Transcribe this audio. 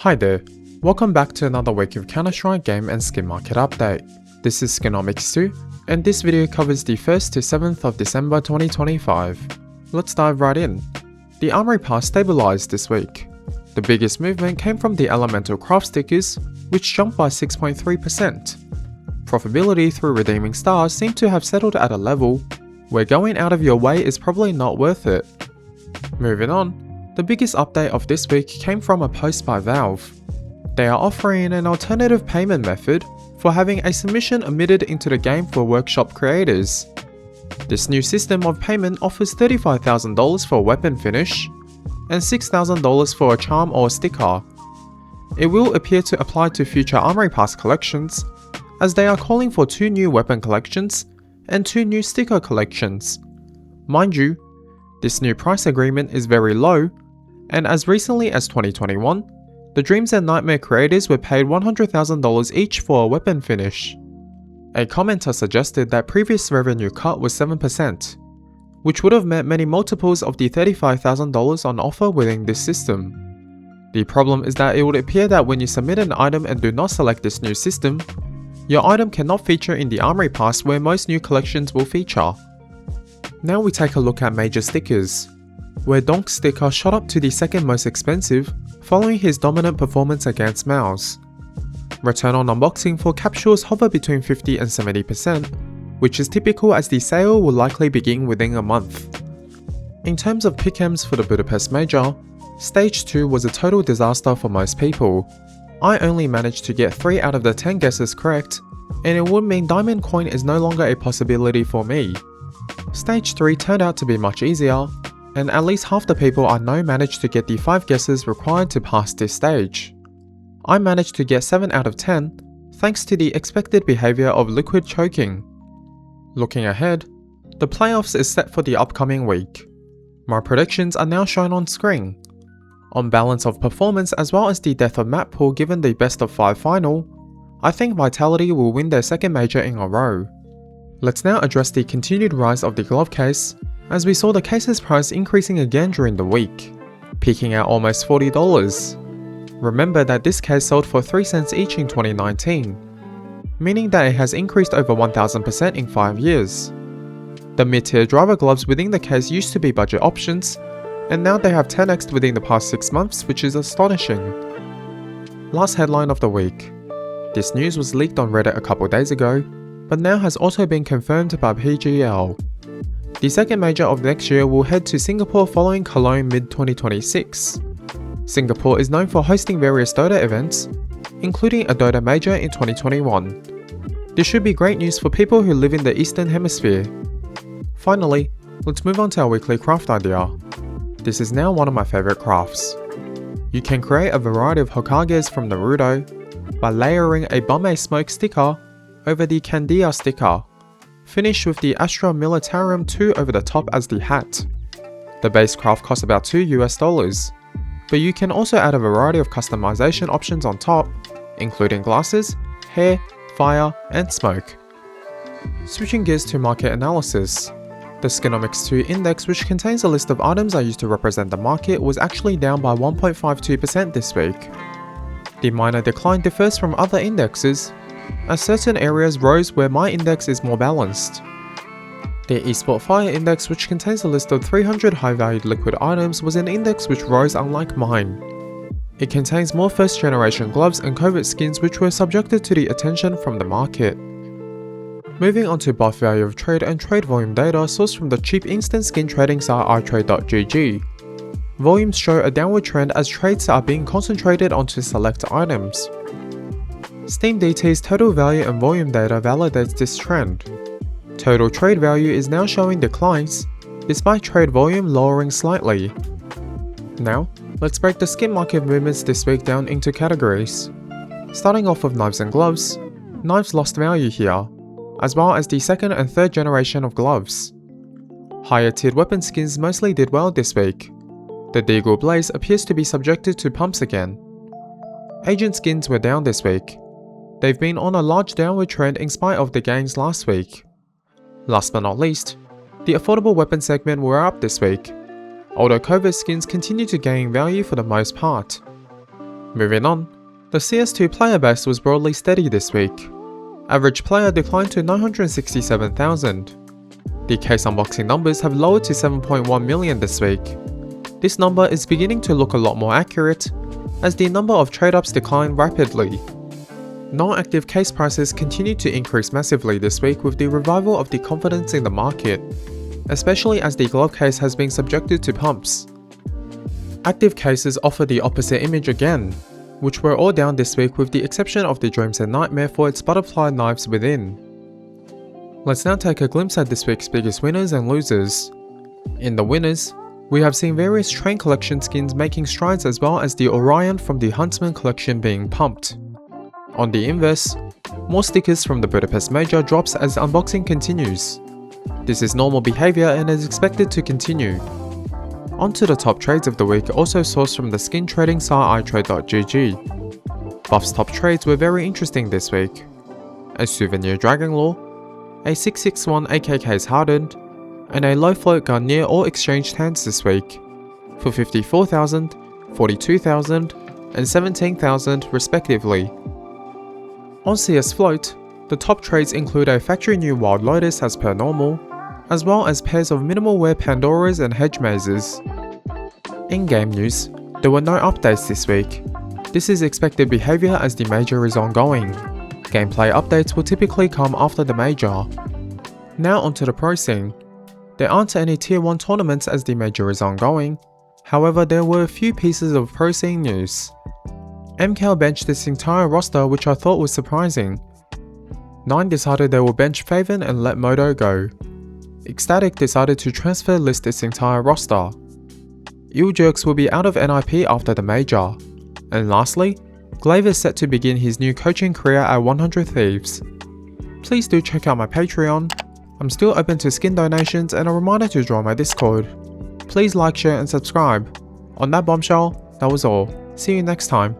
Hi there, welcome back to another week of Counter-Strike game and skin market update. This is SkinomiCS2, and this video covers the 1st to 7th of December 2025. Let's dive right in. The Armory Pass stabilized this week. The biggest movement came from the Elemental Craft stickers, which jumped by 6.3%. Profitability through redeeming stars seemed to have settled at a level where going out of your way is probably not worth it. Moving on, the biggest update of this week came from a post by Valve. They are offering an alternative payment method for having a submission omitted into the game for workshop creators. This new system of payment offers $35,000 for a weapon finish and $6,000 for a charm or sticker. It will appear to apply to future Armory Pass collections, as they are calling for 2 new weapon collections and 2 new sticker collections. Mind you, this new price agreement is very low, and as recently as 2021, the Dreams and Nightmare creators were paid $100,000 each for a weapon finish. A commenter suggested that previous revenue cut was 7%, which would have meant many multiples of the $35,000 on offer within this system. The problem is that it would appear that when you submit an item and do not select this new system, your item cannot feature in the Armory Pass where most new collections will feature. Now we take a look at major stickers, where Donk's sticker shot up to the second most expensive following his dominant performance against Mouse. Return on unboxing for capsules hover between 50 and 70%, which is typical as the sale will likely begin within a month. In terms of pick'ems for the Budapest Major, Stage 2 was a total disaster for most people. I only managed to get 3 out of the 10 guesses correct, and it would mean Diamond Coin is no longer a possibility for me. Stage 3 turned out to be much easier, and at least half the people I know managed to get the 5 guesses required to pass this stage. I managed to get 7 out of 10, thanks to the expected behavior of liquid choking. Looking ahead, the playoffs is set for the upcoming week. My predictions are now shown on screen. On balance of performance as well as the death of map pool given the best of 5 final, I think Vitality will win their second major in a row. Let's now address the continued rise of the glove case, as we saw the case's price increasing again during the week, peaking at almost $40. Remember that this case sold for 3 cents each in 2019, meaning that it has increased over 1000% in 5 years. The mid-tier driver gloves within the case used to be budget options, and now they have 10x'd within the past 6 months, which is astonishing. Last headline of the week. This news was leaked on Reddit a couple days ago, but now has also been confirmed by PGL. The second major of next year will head to Singapore following Cologne mid-2026. Singapore is known for hosting various Dota events, including a Dota Major in 2021. This should be great news for people who live in the Eastern Hemisphere. Finally, let's move on to our weekly craft idea. This is now one of my favorite crafts. You can create a variety of Hokages from Naruto by layering a Bumei Smoke sticker over the Candia sticker, finished with the Astra Militarum 2 over the top as the hat. The base craft costs about $2 US, but you can also add a variety of customization options on top, including glasses, hair, fire, and smoke. Switching gears to market analysis. The SkinomiCS2 Index, which contains a list of items I use to represent the market, was actually down by 1.52% this week. The minor decline differs from other indexes, as certain areas rose where my index is more balanced. The eSport Fire Index, which contains a list of 300 high-valued liquid items, was an index which rose unlike mine. It contains more first-generation gloves and covert skins which were subjected to the attention from the market. Moving on to both value of trade and trade volume data sourced from the cheap instant skin trading site iTrade.gg. Volumes show a downward trend as trades are being concentrated onto select items. Steam DT's total value and volume data validates this trend. Total trade value is now showing declines, despite trade volume lowering slightly. Now, let's break the skin market movements this week down into categories. Starting off with knives and gloves, knives lost value here, as well as the second and third generation of gloves. Higher tiered weapon skins mostly did well this week. The Deagle Blaze appears to be subjected to pumps again. Agent skins were down this week. They've been on a large downward trend in spite of the gains last week. Last but not least, the affordable weapon segment were up this week, although covert skins continue to gain value for the most part. Moving on, the CS2 player base was broadly steady this week. Average player declined to 967,000. The case unboxing numbers have lowered to 7.1 million this week. This number is beginning to look a lot more accurate, as the number of trade-ups declined rapidly. Non-active case prices continue to increase massively this week with the revival of the confidence in the market, especially as the glove case has been subjected to pumps. Active cases offer the opposite image again, which were all down this week with the exception of the Dreams and Nightmare for its butterfly knives within. Let's now take a glimpse at this week's biggest winners and losers. In the winners, we have seen various Train collection skins making strides as well as the Orion from the Huntsman collection being pumped. On the inverse, more stickers from the Budapest Major drops as unboxing continues. This is normal behavior and is expected to continue. Onto the top trades of the week, also sourced from the skin trading site itrade.gg. Buff's top trades were very interesting this week. A Souvenir Dragon Lore, a 661 AKK's Hardened, and a low float gun near all exchanged hands this week, for 54,000, 42,000, and 17,000 respectively. On CS Float, the top trades include a factory new Wild Lotus as per normal, as well as pairs of minimal wear Pandoras and Hedge Mazes. In game news, there were no updates this week. This is expected behavior as the major is ongoing. Gameplay updates will typically come after the major. Now onto the pro scene. There aren't any tier 1 tournaments as the major is ongoing, however there were a few pieces of pro scene news. MKL benched its entire roster, which I thought was surprising. 9 decided they will bench Faven and let Modo go. Ecstatic decided to transfer list its entire roster. Jerks will be out of NIP after the major. And lastly, Glaive is set to begin his new coaching career at 100 Thieves. Please do check out my Patreon. I'm still open to skin donations and a reminder to join my Discord. Please like, share and subscribe. On that bombshell, that was all. See you next time.